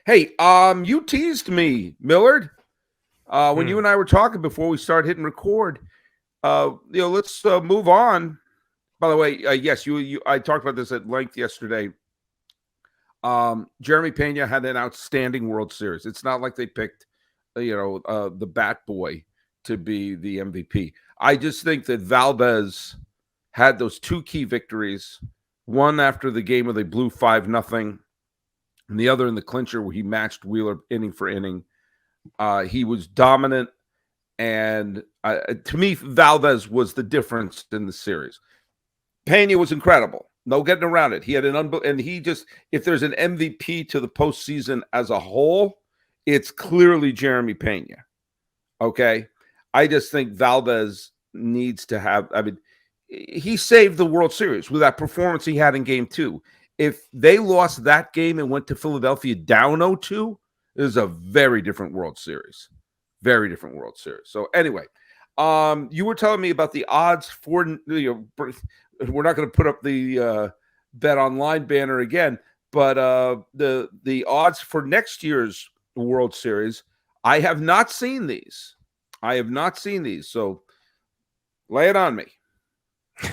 Hey, you teased me, Millard, when you Hmm. and I were talking before we started hitting record. Let's move on. By the way, yes, I talked about this at length yesterday. Jeremy Pena had an outstanding World Series. It's not like they picked, the Bat Boy to be the MVP. I just think that Valdez had those two key victories. One after the game where they blew 5-0, and the other in the clincher where he matched Wheeler inning for inning. He was dominant, and to me, Valdez was the difference in the series. Pena was incredible. No getting around it. He had and he just, if there's an MVP to the postseason as a whole, it's clearly Jeremy Pena. Okay. I just think Valdez needs to have, he saved the World Series with that performance he had in game two. If they lost that game and went to Philadelphia down 0-2, it is a very different World Series. Very different World Series. So anyway, you were telling me about the odds for, we're not going to put up the BetOnline banner again, but the odds for next year's World Series, I have not seen these. So lay it on me.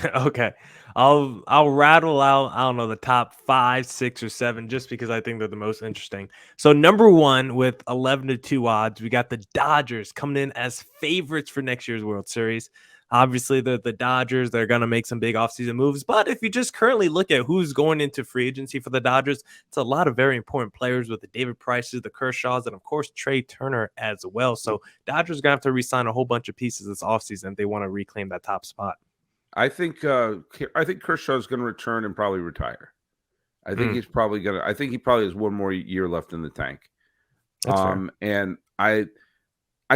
Okay. I'll rattle out, I don't know, the top 5, 6, or 7 just because I think they're the most interesting. So number 1 with 11-2 odds, we got the Dodgers coming in as favorites for next year's World Series. Obviously, the Dodgers, they're going to make some big offseason moves. But if you just currently look at who's going into free agency for the Dodgers, it's a lot of very important players with the David Prices, the Kershaws, and of course, Trey Turner as well. So Dodgers are going to have to re-sign a whole bunch of pieces this offseason if they want to reclaim that top spot. I think Kershaw is going to return and probably retire. I think he probably has one more year left in the tank. That's fair. And I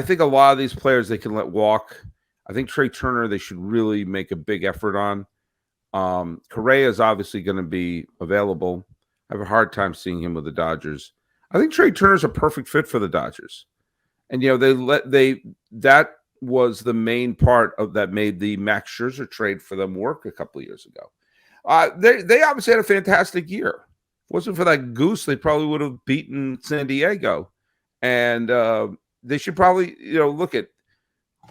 think a lot of these players they can let walk. I think Trey Turner they should really make a big effort on. Correa is obviously going to be available. I have a hard time seeing him with the Dodgers. I think Trey Turner's a perfect fit for the Dodgers. And that was the main part of that made the Max Scherzer trade for them work a couple of years ago. They obviously had a fantastic year. Wasn't for that goose, they probably would have beaten San Diego. And they should probably, look at.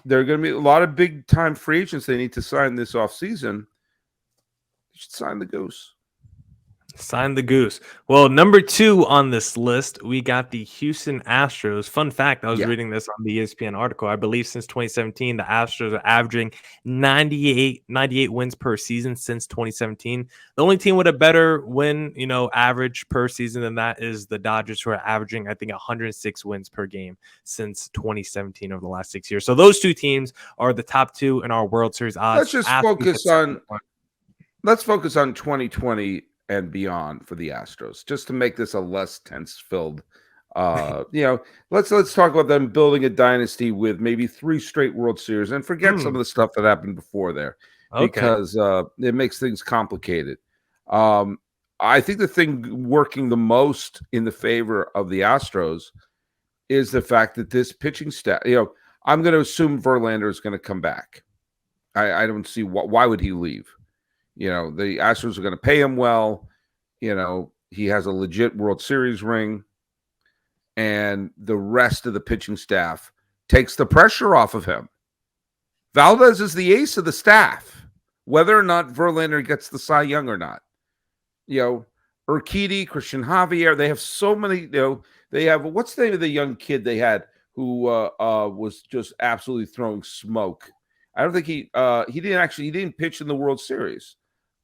There are going to be a lot of big time free agents they need to sign this offseason. You should sign the goose. Sign the goose. Well, number 2 on this list, we got the Houston Astros. Fun fact, I was Yeah. reading this on the ESPN article. I believe since 2017, the Astros are averaging 98 wins per season since 2017. The only team with a better win, average per season than that is the Dodgers, who are averaging, I think, 106 wins per game since 2017 over the last 6 years. So those two teams are the top 2 in our World Series odds. Let's just focus on 2020 and beyond for the Astros, just to make this a less tense-filled. Let's talk about them building a dynasty with maybe 3 straight World Series, and forget some of the stuff that happened before there, because it makes things complicated. I think the thing working the most in the favor of the Astros is the fact that this pitching staff. I'm going to assume Verlander is going to come back. I don't see why would he leave. The Astros are going to pay him well. He has a legit World Series ring. And the rest of the pitching staff takes the pressure off of him. Valdez is the ace of the staff, whether or not Verlander gets the Cy Young or not. Urquidy, Christian Javier, they have so many, they have, what's the name of the young kid they had who was just absolutely throwing smoke? I don't think he didn't pitch in the World Series.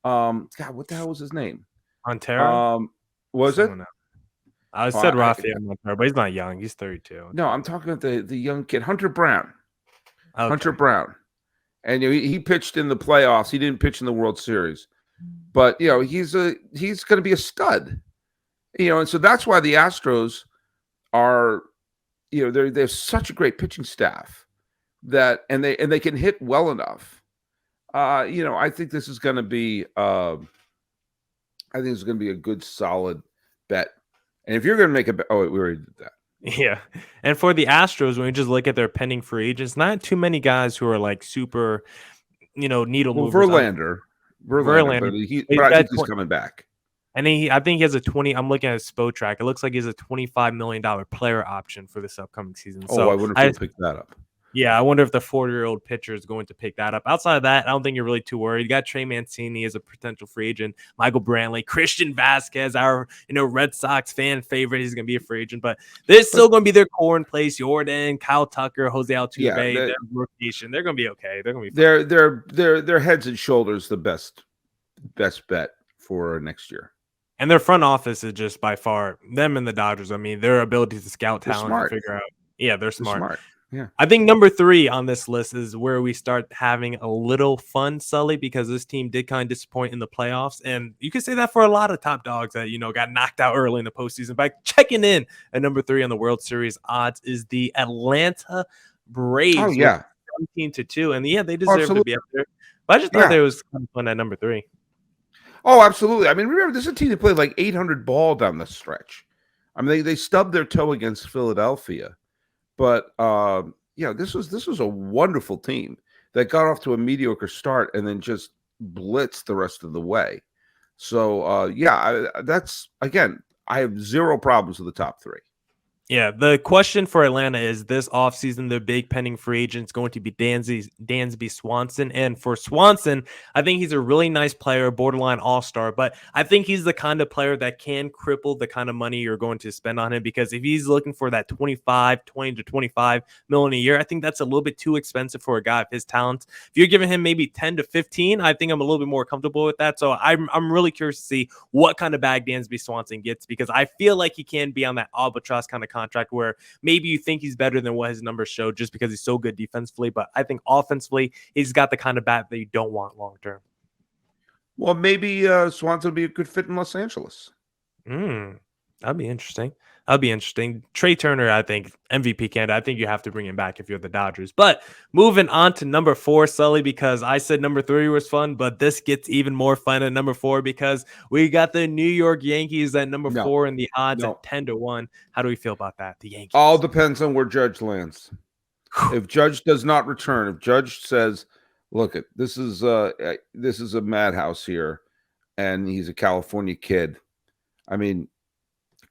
God, what the hell was his name? Montero? Was it? I said Rafael Montero, but he's not young. He's 32. No, I'm talking about the young kid, Hunter Brown. Okay. Hunter Brown. And he pitched in the playoffs. He didn't pitch in the World Series. But, he's going to be a stud. And so that's why the Astros are, they have such a great pitching staff that they can hit well enough. I think this is going to be a good solid bet. And if you're going to make a bet, we already did that. Yeah. And for the Astros, when you just look at their pending free agents, not too many guys who are like super, needle movers. Verlander, but I think he's coming back. And I think he has a 20. I'm looking at his SPO track. It looks like he has a $25 million player option for this upcoming season. Oh, So I wonder if he'll pick that up. yeah, I wonder if the 40-year-old pitcher is going to pick that up. Outside of that, I don't think you're really too worried. You got Trey Mancini as a potential free agent, Michael Brantley, Christian Vasquez, our Red Sox fan favorite. He's going to be a free agent, but there's still going to be their core in place. Jordan, Kyle Tucker, Jose Altuve, their rotation. They're going to be okay. They're going to be fine. They're heads and shoulders the best bet for next year. And their front office is just by far them and the Dodgers. I mean, their ability to scout talent and figure out. Yeah, they're smart. Yeah. I think number 3 on this list is where we start having a little fun, Sully, because this team did kind of disappoint in the playoffs. And you can say that for a lot of top dogs that, got knocked out early in the postseason. By checking in at number 3 on the World Series odds is the Atlanta Braves. Oh, yeah. 17-2. And yeah, they deserve to be up there. But I just thought it was kind of fun at number 3. Oh, absolutely. I mean, remember, this is a team that played like 800 ball down the stretch. I mean, they stubbed their toe against Philadelphia. But this was a wonderful team that got off to a mediocre start and then just blitzed the rest of the way. So that's, again, I have zero problems with the top 3. Yeah, the question for Atlanta is this offseason, the big pending free agent is going to be Dansby Swanson. And for Swanson, I think he's a really nice player, borderline all-star, but I think he's the kind of player that can cripple the kind of money you're going to spend on him, because if he's looking for that 20 to 25 million a year, I think that's a little bit too expensive for a guy of his talents. If you're giving him maybe 10 to 15, I think I'm a little bit more comfortable with that. So I'm really curious to see what kind of bag Dansby Swanson gets, because I feel like he can be on that albatross kind of contract where maybe you think he's better than what his numbers show just because he's so good defensively. But I think offensively, he's got the kind of bat that you don't want long term. Well, maybe Swanson would be a good fit in Los Angeles. That'd be interesting. Trey Turner, I think, MVP candidate. I think you have to bring him back if you're the Dodgers. But moving on to number 4, Sully, because I said number 3 was fun, but this gets even more fun at number 4 because we got the New York Yankees at number 4 and the odds at 10-1. How do we feel about that? The Yankees. All depends on where Judge lands. If Judge does not return, if Judge says, "Look, this is a madhouse here," and he's a California kid, I mean,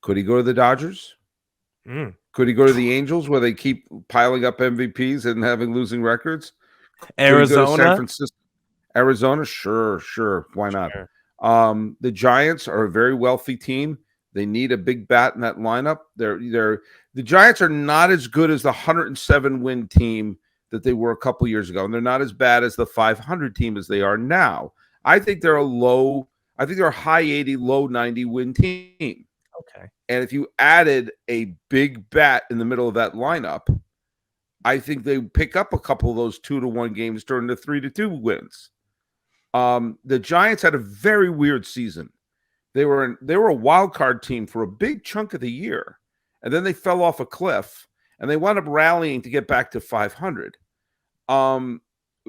could he go to the Dodgers? Could he go to the Angels where they keep piling up MVPs and having losing records? Arizona, San Francisco, Arizona, sure. Why not? Sure. The Giants are a very wealthy team. They need a big bat in that lineup. The Giants are not as good as the 107 win team that they were a couple years ago, and they're not as bad as the 500 team as they are now. I think they're a high 80, low 90 win team. Okay. And if you added a big bat in the middle of that lineup, I think they pick up a couple of those 2-1 games turning to 3-2 wins. The Giants had a very weird season. They were a wild card team for a big chunk of the year, and then they fell off a cliff, and they wound up rallying to get back to 500.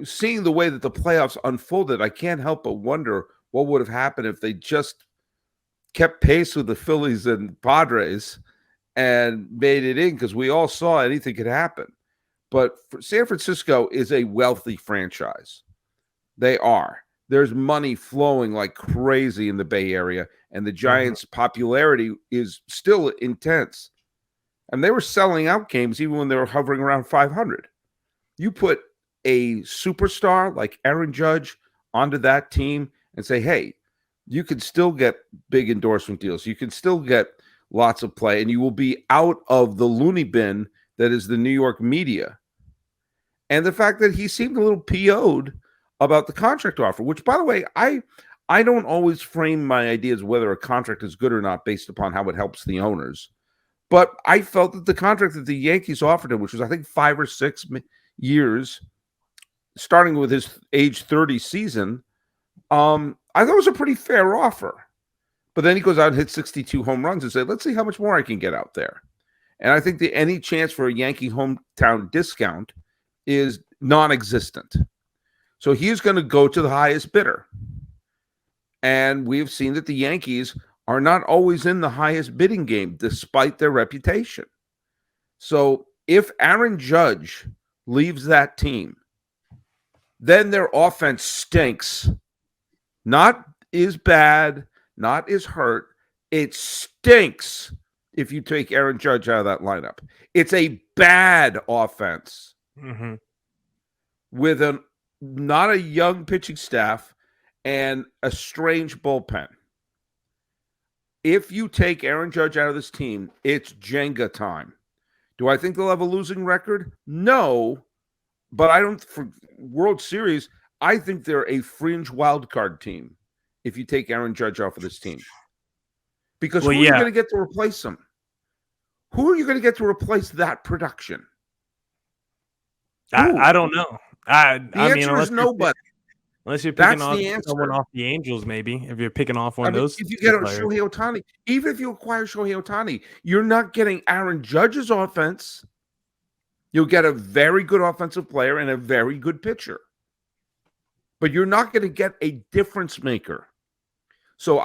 Seeing the way that the playoffs unfolded, I can't help but wonder what would have happened if they just kept pace with the Phillies and Padres and made it in, because we all saw anything could happen. But San Francisco is a wealthy franchise. They are. There's money flowing like crazy in the Bay Area, and the Giants' popularity is still intense. And they were selling out games even when they were hovering around 500. You put a superstar like Aaron Judge onto that team and say, hey, you can still get big endorsement deals. You can still get lots of play, and you will be out of the loony bin that is the New York media. And the fact that he seemed a little PO'd about the contract offer, which, by the way, I don't always frame my ideas whether a contract is good or not based upon how it helps the owners. But I felt that the contract that the Yankees offered him, which was, I think, 5 or 6 years, starting with his age 30 season, I thought it was a pretty fair offer. But then he goes out and hits 62 home runs and said, let's see how much more I can get out there. And I think that any chance for a Yankee hometown discount is non-existent. So he's going to go to the highest bidder. And we've seen that the Yankees are not always in the highest bidding game, despite their reputation. So if Aaron Judge leaves that team, then their offense stinks. Not is bad, not is hurt. It stinks if you take Aaron Judge out of that lineup. It's a bad offense with not a young pitching staff and a strange bullpen. If you take Aaron Judge out of this team, it's Jenga time. Do I think they'll have a losing record? No, but I don't. For World Series, I think they're a fringe wild card team if you take Aaron Judge off of this team. Because who are you going to get to replace him? Who are you going to get to replace that production? I don't know. The answer is nobody. Unless you're picking someone off the Angels, maybe. If you're picking off one of those. If you get Shohei Ohtani, even if you acquire Shohei Ohtani, you're not getting Aaron Judge's offense. You'll get a very good offensive player and a very good pitcher. But you're not going to get a difference maker. So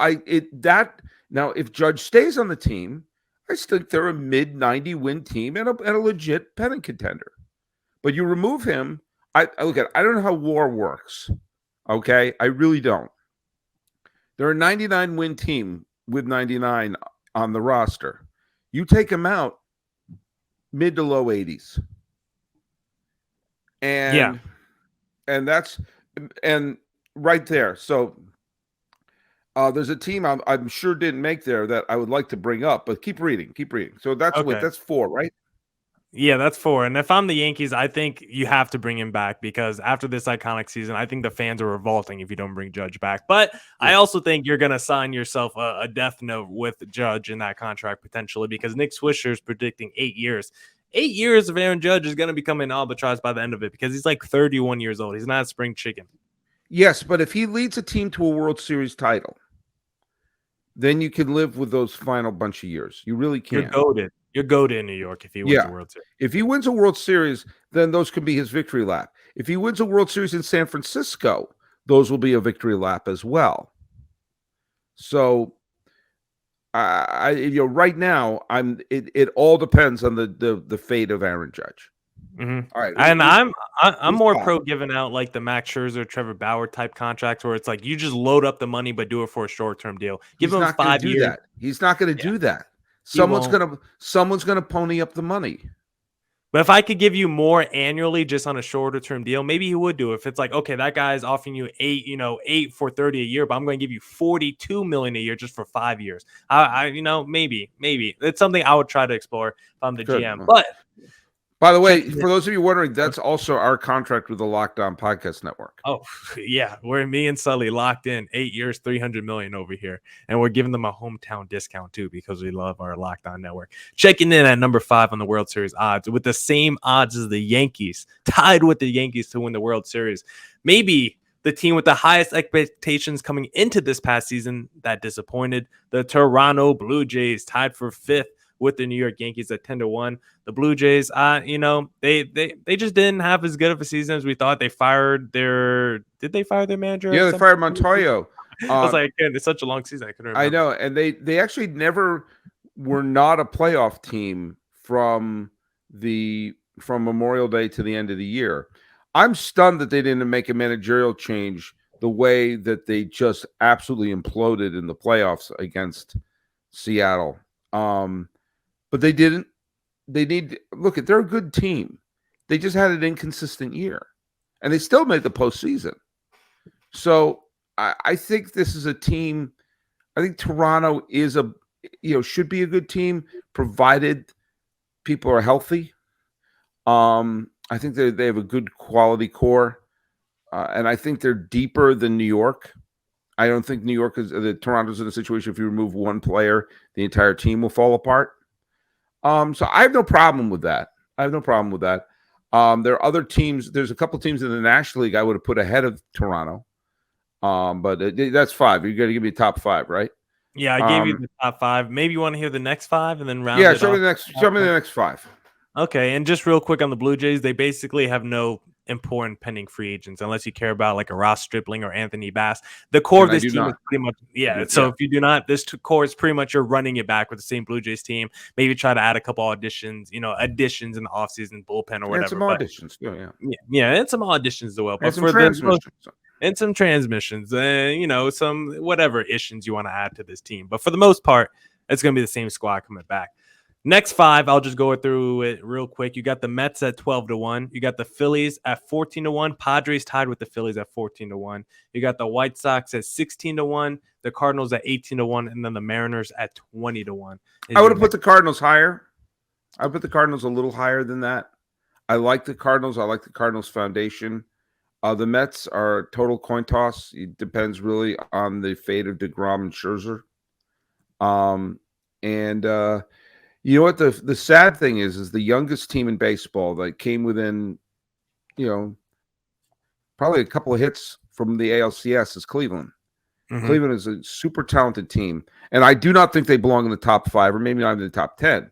now if Judge stays on the team, I think they're a mid-90 win team and a legit pennant contender. But you remove him, I don't know how WAR works. Okay, I really don't. They're a 99 win team with 99 on the roster. You take them out, mid to low 80s. And that's right there. So there's a team I'm sure didn't make there that I would like to bring up, but keep reading. So that's 4, right? Yeah, that's 4. And if I'm the Yankees, I think you have to bring him back because after this iconic season, I think the fans are revolting if you don't bring Judge back. But I also think you're going to sign yourself a death note with Judge in that contract potentially because Nick Swisher is predicting 8 years. 8 years of Aaron Judge is going to become an albatross by the end of it because he's like 31 years old. He's not a spring chicken. Yes, but if he leads a team to a World Series title, then you can live with those final bunch of years. You really can. You're goated. You're goated in New York if he wins a World Series. If he wins a World Series, then those can be his victory lap. If he wins a World Series in San Francisco, those will be a victory lap as well. So, right now, it all depends on the fate of Aaron Judge. Mm-hmm. All right, and I'm more pro giving out like the Max Scherzer, Trevor Bauer type contracts where it's like you just load up the money but do it for a short term deal. Give him 5 years. He's not going to do that. Someone's gonna pony up the money. But if I could give you more annually just on a shorter term deal, maybe he would do it. If it's like, okay, that guy is offering you 8 for 30 a year, but I'm going to give you 42 million a year just for 5 years. Maybe it's something I would try to explore if I'm the GM. But by the way, for those of you wondering, that's also our contract with the Locked On Podcast Network. Oh, yeah. We're me and Sully locked in 8 years, $300 million over here. And we're giving them a hometown discount, too, because we love our Locked On Network. Checking in at number 5 on the World Series odds with the same odds as the Yankees, tied with the Yankees to win the World Series. Maybe the team with the highest expectations coming into this past season that disappointed, the Toronto Blue Jays, tied for 5th with the New York Yankees at 10-1. The Blue Jays, they just didn't have as good of a season as we thought. Did they fire their manager? Yeah, they fired Montoyo. I was like, it's such a long season. I couldn't remember. I know, and they actually never were not a playoff team from Memorial Day to the end of the year. I'm stunned that they didn't make a managerial change the way that they just absolutely imploded in the playoffs against Seattle. But they didn't. They're a good team. They just had an inconsistent year. And they still made the postseason. So I think this is a team. I think Toronto is should be a good team, provided people are healthy. I think they have a good quality core. And I think they're deeper than New York. I don't think Toronto's in a situation if you remove one player, the entire team will fall apart. So I have no problem with that. There are other teams. There's a couple teams in the National League I would have put ahead of Toronto. But that's 5. You got to give me top 5, right? Yeah, I gave you the top 5. Maybe you want to hear the next 5 and then round it show me the next 5. Okay, and just real quick on the Blue Jays, they basically have no important pending free agents unless you care about like a Ross Stripling or Anthony Bass. The core of this team is pretty much so if you do not, this core is pretty much you're running it back with the same Blue Jays team. Maybe try to add a couple additions in the offseason bullpen or whatever. And some additions, and some additions as well. But for and some transmissions, and some whatever issues you want to add to this team. But for the most part, it's going to be the same squad coming back. Next five, I'll just go through it real quick. You got the Mets at 12-1. You got the Phillies at 14-1. Padres tied with the Phillies at 14-1. You got the White Sox at 16-1. The Cardinals at 18-1, and then the Mariners at 20-1. I would have put the Cardinals higher. I put the Cardinals a little higher than that. I like the Cardinals. I like the Cardinals foundation. The Mets are total coin toss. It depends really on the fate of DeGrom and Scherzer. You know what? The sad thing is the youngest team in baseball that came within, probably a couple of hits from the ALCS is Cleveland. Mm-hmm. Cleveland is a super talented team. And I do not think they belong in the top 5 or maybe not in the top 10.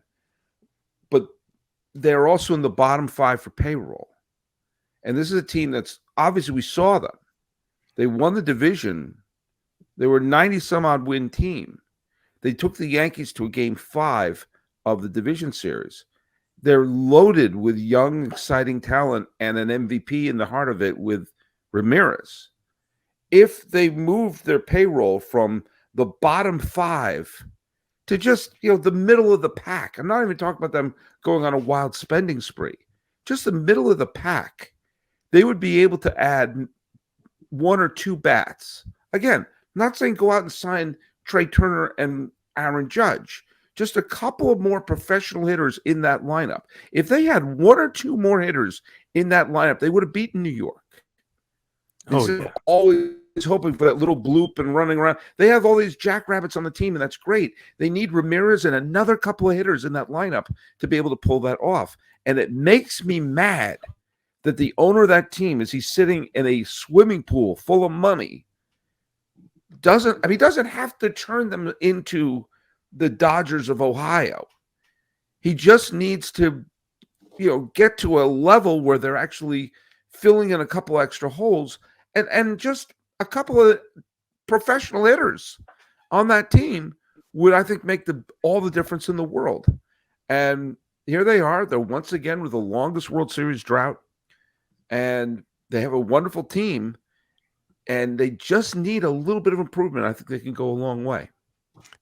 But they're also in the bottom 5 for payroll. And this is a team that's obviously we saw them. They won the division. They were a 90-some-odd win team. They took the Yankees to a game 5 of the division series. They're loaded with young, exciting talent and an MVP in the heart of it with Ramirez. If they moved their payroll from the bottom 5 to just, the middle of the pack, I'm not even talking about them going on a wild spending spree, just the middle of the pack, they would be able to add 1 or 2 bats. Again, not saying go out and sign Trey Turner and Aaron Judge, just a couple of more professional hitters in that lineup. If they had 1 or 2 more hitters in that lineup, they would have beaten New York. Always hoping for that little bloop and running around. They have all these jackrabbits on the team, and that's great. They need Ramirez and another couple of hitters in that lineup to be able to pull that off. And it makes me mad that the owner of that team, as he's sitting in a swimming pool full of money, doesn't have to turn them into the Dodgers of Ohio. He just needs to, get to a level where they're actually filling in a couple extra holes and just a couple of professional hitters on that team would, I think, make all the difference in the world. And here they are. They're once again with the longest World Series drought, and they have a wonderful team, and they just need a little bit of improvement. I think they can go a long way.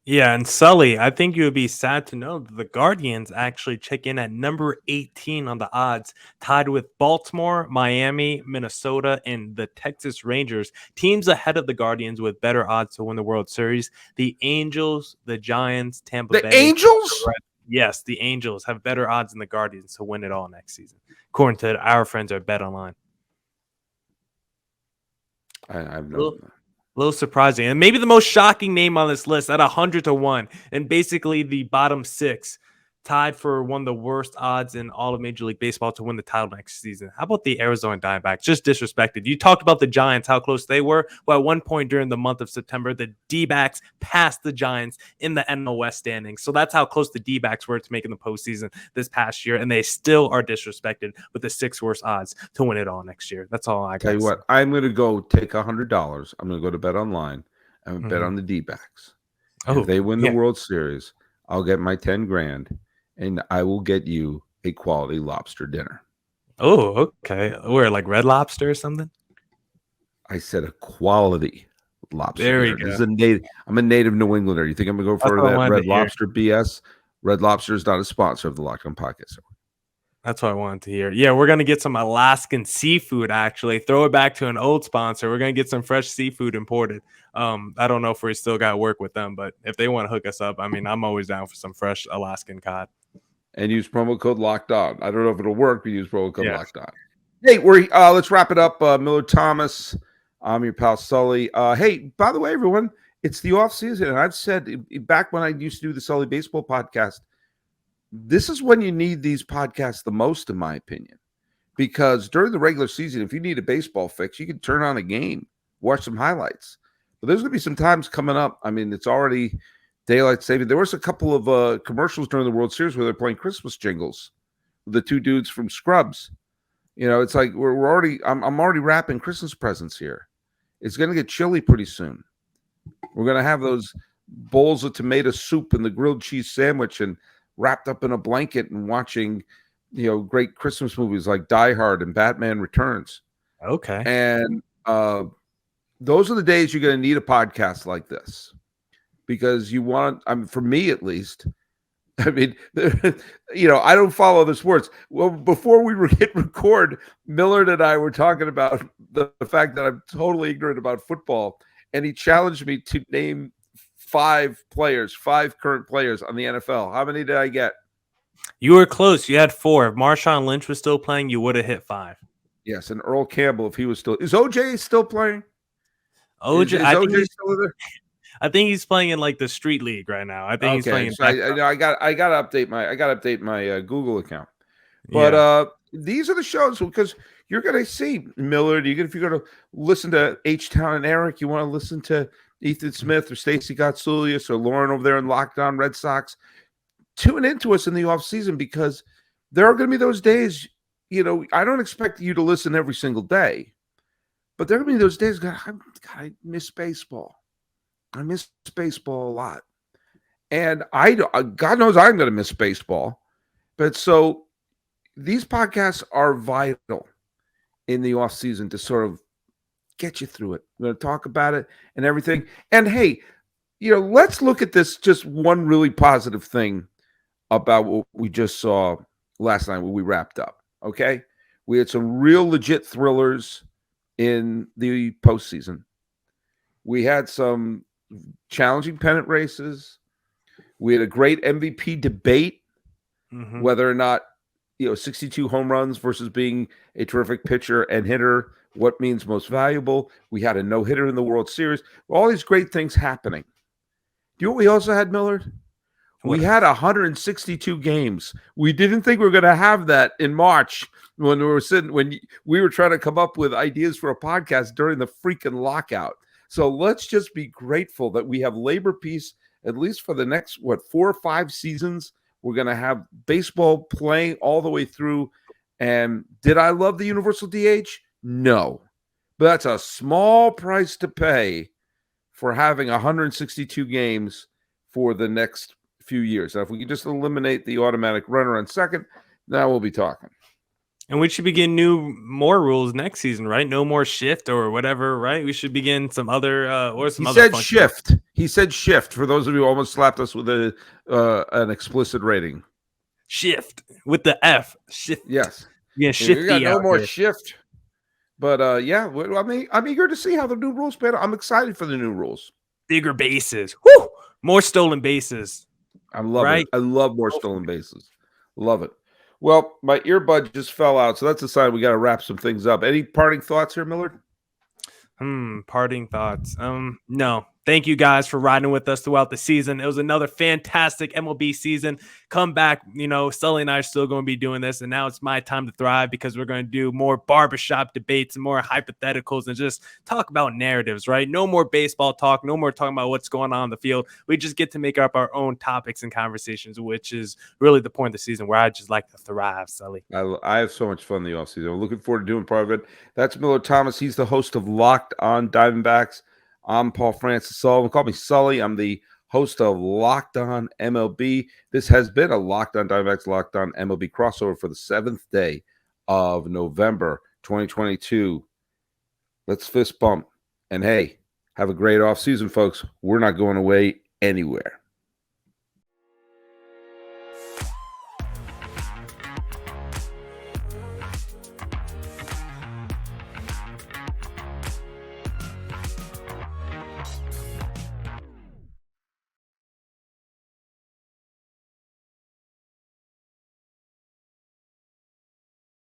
Yeah, and Sully, I think you would be sad to know that the Guardians actually check in at number 18 on the odds, tied with Baltimore, Miami, Minnesota, and the Texas Rangers. Teams ahead of the Guardians with better odds to win the World Series. The Angels, the Giants, Tampa Bay. The Angels? Yes, the Angels have better odds than the Guardians to win it all next season, according to our friends at BetOnline. I've known that. A little surprising. And maybe the most shocking name on this list at 100-1. And basically the bottom 6 tied for one of the worst odds in all of Major League Baseball to win the title next season. How about the Arizona Diamondbacks? Just disrespected. You talked about the Giants, how close they were. Well, at one point during the month of September, the D-backs passed the Giants in the NL West standings. So that's how close the D-backs were to making the postseason this past year. And they still are disrespected with the 6 worst odds to win it all next year. That's all I got. Tell you what, I'm going to go take $100. I'm going to go to BetOnline and bet on the D-backs. If they win the World Series, I'll get my 10 grand. And I will get you a quality lobster dinner. Oh, okay. Where, like Red Lobster or something? I said a quality lobster there dinner. You this go. Is I'm a native New Englander. You think I'm going to go for that Red Lobster BS? Red Lobster is not a sponsor of the Locked On Podcast. That's what I wanted to hear. Yeah, we're going to get some Alaskan seafood, actually. Throw it back to an old sponsor. We're going to get some fresh seafood imported. I don't know if we still got to work with them, but if they want to hook us up, I'm always down for some fresh Alaskan cod. And use promo code Locked On. I don't know if it'll work, but use promo code Locked On. Hey, let's wrap it up. Miller Thomas, I'm your pal Sully. Hey, by the way, everyone, it's the off season, and I've said back when I used to do the Sully Baseball podcast, this is when you need these podcasts the most, in my opinion, because during the regular season, if you need a baseball fix, you can turn on a game, watch some highlights. But there's going to be some times coming up. It's already daylight saving. There was a couple of commercials during the World Series where they're playing Christmas jingles with the 2 dudes from Scrubs. It's like we're already. I'm already wrapping Christmas presents here. It's going to get chilly pretty soon. We're going to have those bowls of tomato soup and the grilled cheese sandwich and wrapped up in a blanket and watching, great Christmas movies like Die Hard and Batman Returns. Okay. And those are the days you're going to need a podcast like this because you want, I mean, for me at least, I mean, I don't follow the sports. Well, before we hit record, Millard and I were talking about the fact that I'm totally ignorant about football, and he challenged me to name five current players on the NFL. How many did I get? You were close. You had 4. If Marshawn Lynch was still playing, you would have hit 5. Yes, and Earl Campbell, if he was still, is OJ still playing? OJ, Is OJ still there? I think he's playing in like the street league right now. I think he's playing. So I got to update my Google account. But these are the shows because you're going to see Millard. If you're going to listen to H Town and Eric, you want to listen to Ethan Smith or Stacy Gotsulias or Lauren over there in Locked On Red Sox. Tune into us in the off season because there are going to be those days. I don't expect you to listen every single day, but there are going to be those days. God, I miss baseball. I miss baseball a lot. And God knows I'm going to miss baseball. But so these podcasts are vital in the off season to sort of get you through it. We're going to talk about it and everything. And hey, let's look at this. Just one really positive thing about what we just saw last night when we wrapped up. Okay. We had some real legit thrillers in the postseason. We had some challenging pennant races. We had a great MVP debate, whether or not 62 home runs versus being a terrific pitcher and hitter, what means most valuable. We had a no-hitter in the World Series. All these great things happening. Do you know what we also had, Millard? We had 162 games. We didn't think we were going to have that in March when we were trying to come up with ideas for a podcast during the freaking lockout. So let's just be grateful that we have labor peace, at least for the next, 4 or 5 seasons. We're going to have baseball playing all the way through. And did I love the universal DH? No. But that's a small price to pay for having 162 games for the next few years. Now, if we can just eliminate the automatic runner on second, now we'll be talking. And we should begin more rules next season, right? No more shift or whatever, right? We should begin some other He said shift. He said shift. For those of you who almost slapped us with an explicit rating. Shift with the F. Shift. Yes. Yeah, shifty. You got no more shift. But I'm eager to see how the new rules play out. I'm excited for the new rules. Bigger bases. Whoo! More stolen bases. I love it. I love more stolen bases. Love it. Well, my earbud just fell out, so that's a sign we got to wrap some things up. Any parting thoughts here, Millard? Parting thoughts. No. Thank you guys for riding with us throughout the season. It was another fantastic MLB season. Come back, Sully and I are still going to be doing this, and now it's my time to thrive because we're going to do more barbershop debates and more hypotheticals and just talk about narratives, right? No more baseball talk, no more talking about what's going on in the field. We just get to make up our own topics and conversations, which is really the point of the season where I just like to thrive, Sully. I have so much fun in the offseason. I'm looking forward to doing part of it. That's Millard Thomas. He's the host of Locked On Diamondbacks. I'm Paul Francis Sullivan. Call me Sully. I'm the host of Locked On MLB. This has been a Locked On Diamondbacks, Locked On MLB crossover for the 7th day of November 2022. Let's fist bump. And hey, have a great offseason, folks. We're not going away anywhere.